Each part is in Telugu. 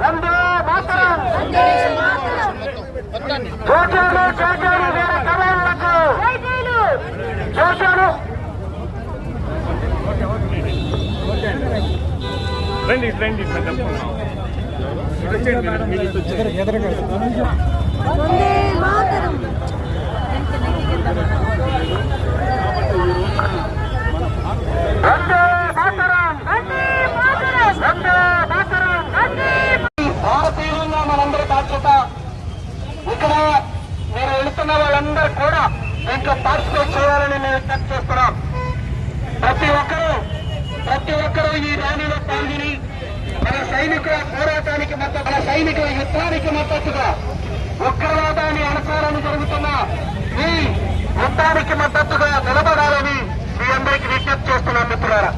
వందే మాతరం. జోషాలు జోషాలు వీర జవాన్లకు జోషాలు. రండి రండి వందే మాతరం. భారతీయులుగా మనందరి బాధ్యత. ఇక్కడ మీరు వెళుతున్న వాళ్ళందరూ కూడా దీంట్లో పార్టిసిపేట్ చేయాలని మేము విజ్ఞప్తి చేస్తున్నాం. ప్రతి ఒక్కరూ ఈ ర్యాలీలో పాల్గొని మన సైనికుల పోరాటానికి మద్దతు, మన సైనికుల యుద్ధానికి మద్దతుగా ఉగ్రవాదాన్ని అణచాలని జరుగుతున్న ఈ యుద్ధానికి మద్దతుగా నిలబడాలని మీ అందరికీ విజ్ఞప్తి చేస్తున్నాం మిత్రులారా.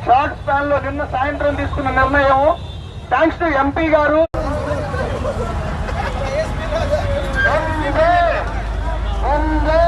షార్ట్ స్పాన్ లో నిన్న సాయంత్రం తీసుకున్న నిర్ణయం థ్యాంక్స్ టు ఎంపీ గారు. వందే